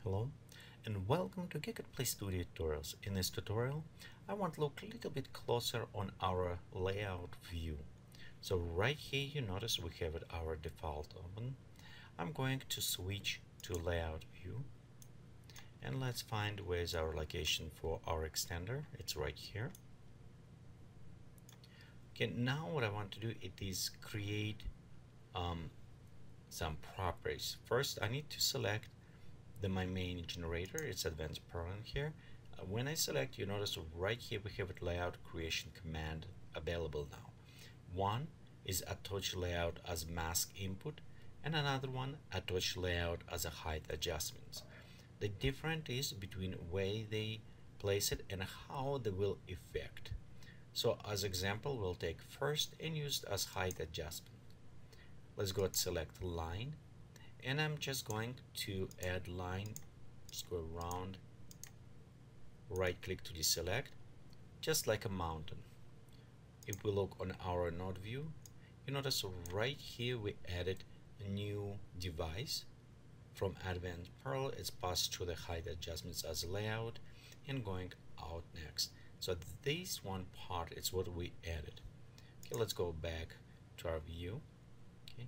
Hello and welcome to Geekatplay Studio Tutorials. In this tutorial I want to look a little bit closer on our layout view. So right here you notice we have our default open. I'm going to switch to layout view and let's find where's our location for our extender. It's right here. Okay, now what I want to do is create some properties. First I need to select my main generator. It's advanced Perlin here. When I select, you notice right here we have a layout creation command available now. One is a touch layout as mask input and another one a touch layout as a height adjustments. The difference is between way they place it and how they will affect. So as example we'll take first and use as height adjustment. Let's go and select line. And I'm just going to add line, just go around, right click to deselect, just like a mountain. If we look on our node view, you notice right here we added a new device from advanced Perl. It's passed through the height adjustments as layout and going out next. So this one part is what we added. Okay, let's go back to our view. Okay,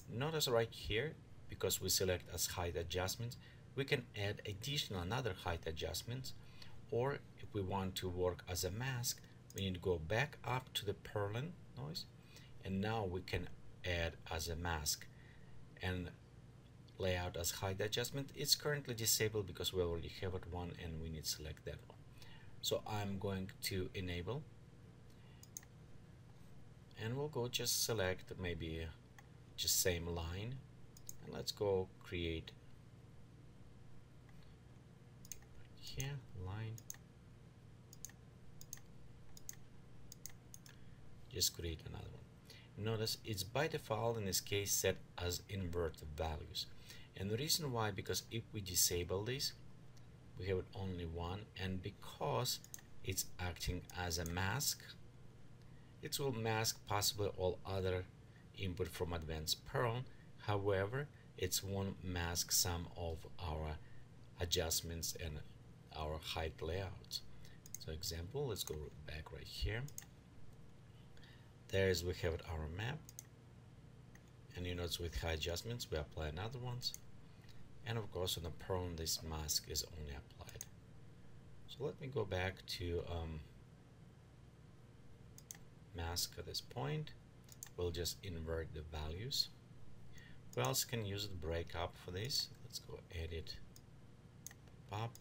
notice right here, because we select as height adjustments, we can add additional another height adjustments, or if we want to work as a mask, we need to go back up to the Perlin noise, and now we can add as a mask and layout as height adjustment. It's currently disabled because we already have it one and we need to select that one. So I'm going to enable and we'll go just select maybe just same line. And let's go create here line, just create another one. Notice it's by default in this case set as inverted values, and the reason why, because if we disable this we have only one, and because it's acting as a mask, it will mask possibly all other input from advanced Perl. However, it won't mask some of our adjustments and our height layouts. So example, let's go back right here. There's we have our map, and you notice with height adjustments we apply another ones, and of course on the Perl this mask is only applied. So let me go back to mask at this point. We'll just invert the values. We also can use the breakup for this. Let's go edit, pop,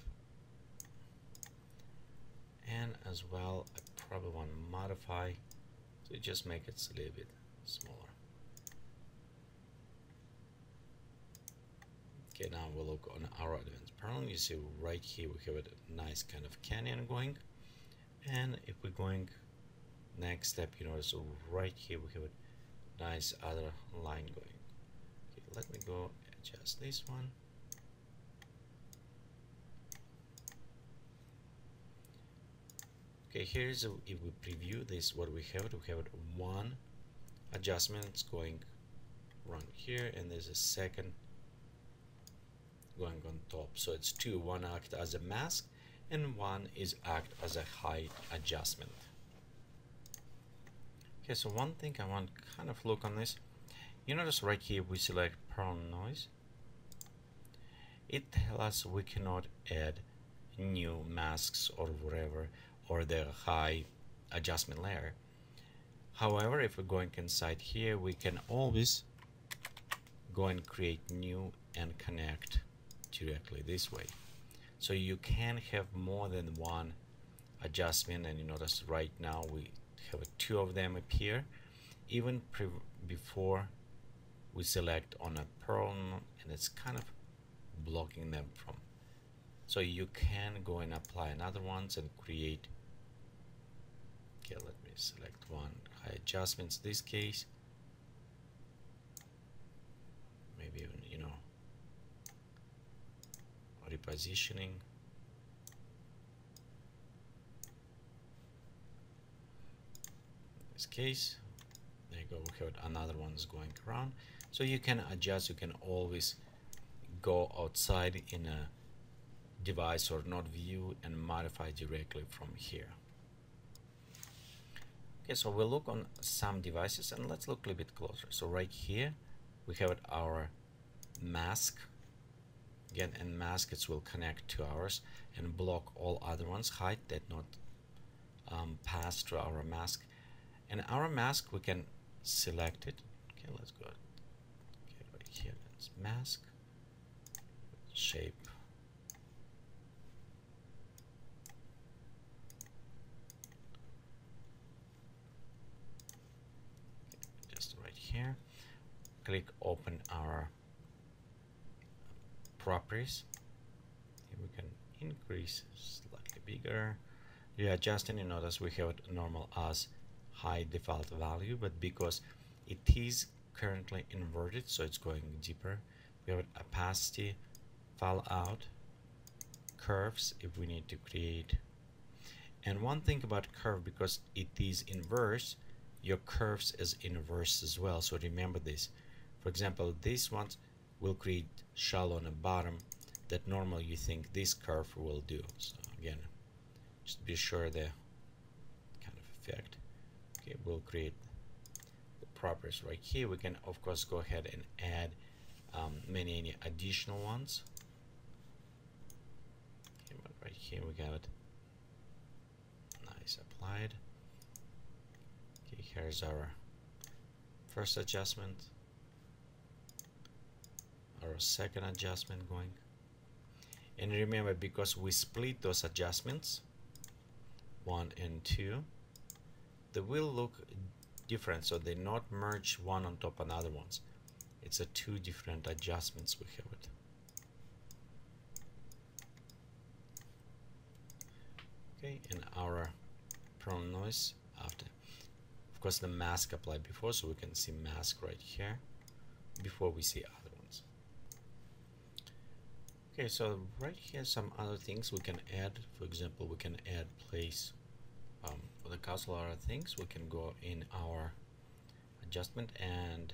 and as well I probably want to modify to just make it a little bit smaller. Okay, now we'll look on our advanced Perl. You see right here we have a nice kind of canyon going, and if we're going next step, you notice right here we have a nice other line going. Let me go adjust this one. Okay, here's if we preview this, what we have one adjustment going around here, and there's a second going on top. So it's two, one act as a mask and one is act as a height adjustment. Okay, so one thing I want to kind of look on this. You notice right here we select Perl noise. It tells us we cannot add new masks or whatever, or the high adjustment layer. However, if we're going inside here, we can always go and create new and connect directly this way. So you can have more than one adjustment, and you notice right now we have two of them appear, even before we select on a Perl, and it's kind of blocking them from. So you can go and apply another ones and create. Okay, let me select one high adjustments. This case, maybe even, you know, repositioning. In this case, there you go. We have another one's going around. So you can adjust, you can always go outside in a device or not view and modify directly from here. Okay, so we'll look on some devices and let's look a little bit closer. So right here we have our mask. Again, and mask it will connect to ours and block all other ones, hide that not pass through our mask. And our mask we can select it. Okay, let's go. Okay, right here it's mask, shape. Just right here. Click open our properties. Here we can increase slightly bigger. Readjust, and you notice we have it normal as high default value, but because it is currently inverted, so it's going deeper, we have opacity, fall out, curves if we need to create. And one thing about curve, because it is inverse, your curves is inverse as well, so remember this. For example, this one will create shallow on the bottom that normally you think this curve will do. So again, just be sure the kind of effect. Okay, we'll create the properties right here. We can of course go ahead and add many additional ones. Okay, but right here we got it. Nice, applied. Okay, here's our first adjustment, our second adjustment going. And remember, because we split those adjustments 1 and 2, they will look different, so they not merge one on top of another ones. It's a 2 different adjustments we have it. Okay, and our prone noise after. Of course, the mask applied before, so we can see mask right here before we see other ones. Okay, so right here some other things we can add. For example, we can add place for the castle, other things. We can go in our adjustment, and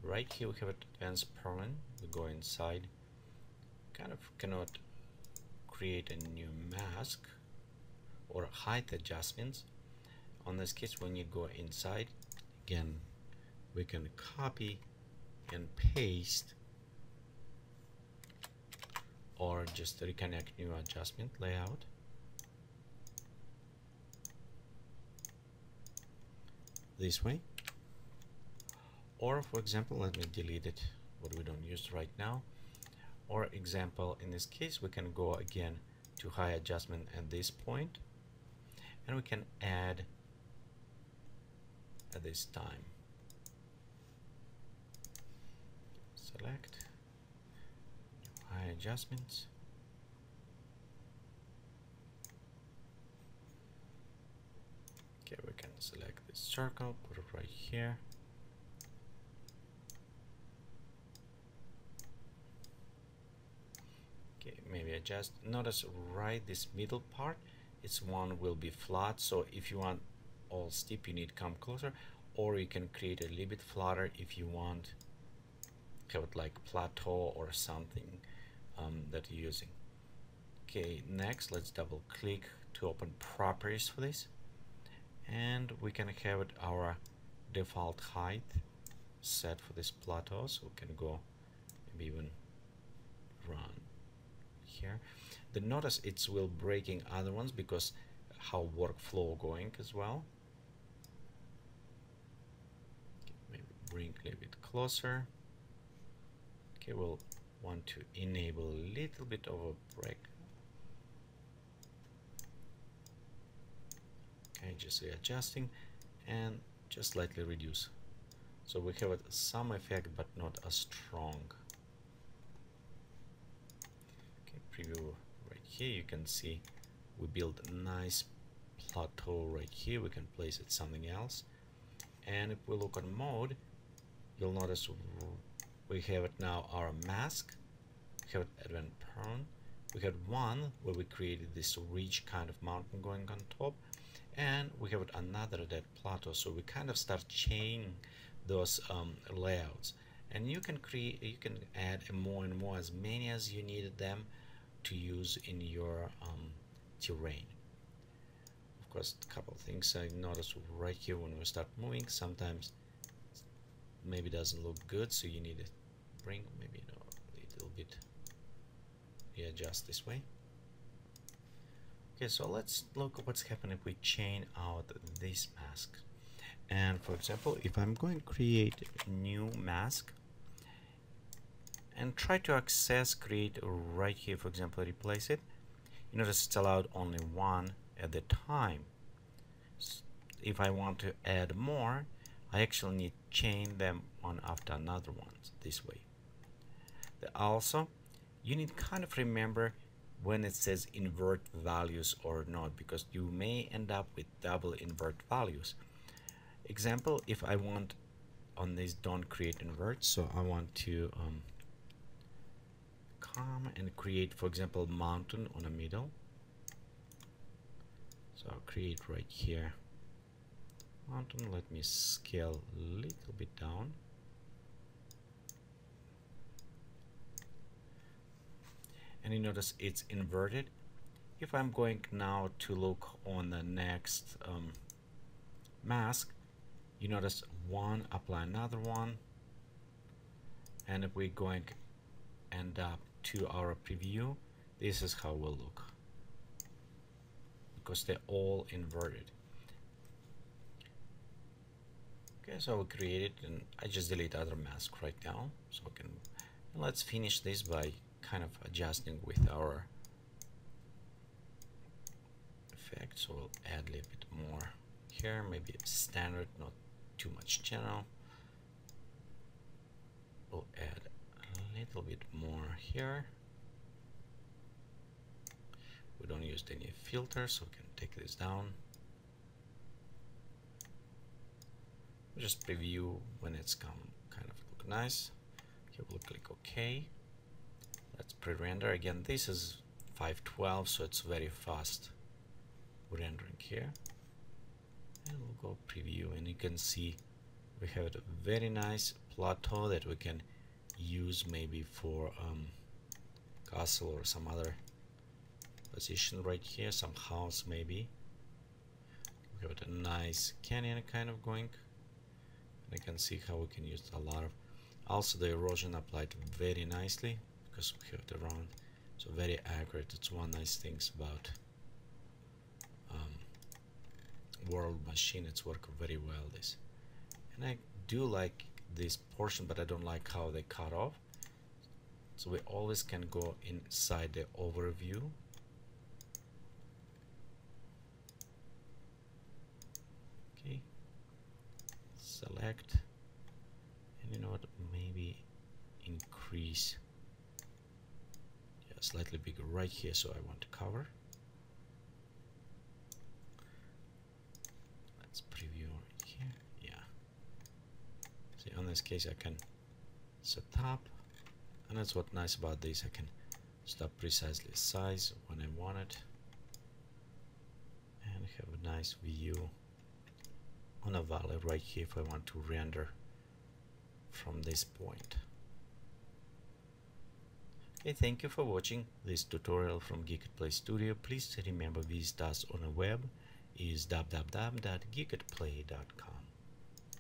right here we have advanced parallel. We go inside, kind of cannot create a new mask or height adjustments. On this case, when you go inside, again, we can copy and paste or just reconnect new adjustment layout. This way. Or for example, let me delete it, what we don't use right now. Or example, in this case, we can go again to high adjustment at this point, and we can add at this time. Select high adjustments. Okay, we can select this circle, put it right here. Okay, maybe adjust. Notice right this middle part, its one will be flat, so if you want all steep, you need to come closer, or you can create a little bit flatter if you want have it like plateau or something that you're using. Okay, next let's double click to open properties for this, and we can have it our default height set for this plateau, so we can go maybe even run here. Then notice it will breaking other ones because how workflow going as well. Okay, maybe bring a little bit closer. Okay, we'll want to enable a little bit of a break. Okay, just readjusting and just slightly reduce. So we have some effect but not as strong. Okay, preview right here, you can see we build a nice plateau right here. We can place it something else. And if we look on mode, you'll notice we have it now our mask, we have it advanced prone, we had one where we created this ridge kind of mountain going on top, and we have another that plateau, so we kind of start chaining those layouts, and you can create, you can add more and more, as many as you needed them to use in your terrain. Of course, a couple of things I noticed right here when we start moving, sometimes maybe doesn't look good, so you need to bring maybe a little bit readjust this way. Okay, so let's look at what's happening if we chain out this mask. And for example, if I'm going to create a new mask and try to access create right here, for example, replace it, you notice it's allowed only one at a time. If I want to add more, I actually need to chain them one after another one this way. Also, you need to kind of remember when it says invert values or not, because you may end up with double invert values. Example, if I want on this don't create invert, so I want to come and create, for example, mountain on the middle. So I'll create right here mountain. Let me scale a little bit down. And you notice it's inverted. If I'm going now to look on the next mask, you notice one, apply another one, and if we're going to end up to our preview, this is how we'll look, because they're all inverted. Okay, so we create it, and I just delete other mask right now, so we can. And let's finish this by kind of adjusting with our effect. So we'll add a little bit more here, maybe standard, not too much channel. We'll add a little bit more here. We don't use any filter, so we can take this down. We'll just preview when it's kind of look nice. Okay, we'll click OK. Let's pre-render. Again, this is 512, so it's very fast rendering here. And we'll go preview, and you can see we have a very nice plateau that we can use maybe for castle or some other position right here, some house maybe. We have a nice canyon kind of going, and you can see how we can use a lot of. Also, the erosion applied very nicely because we have it around, so very accurate. It's one nice things about World Machine. It's working very well this, and I do like this portion, but I don't like how they cut off. So we always can go inside the overview. Okay, select, and you know what, maybe increase slightly bigger right here, so I want to cover. Let's preview right here. Yeah, see, on this case I can set up, and that's what's nice about this, I can stop precisely size when I want it, and have a nice view on a valley right here if I want to render from this point. Okay, thank you for watching this tutorial from Geekatplay Studio. Please remember visit us on the web is www.geekatplay.com.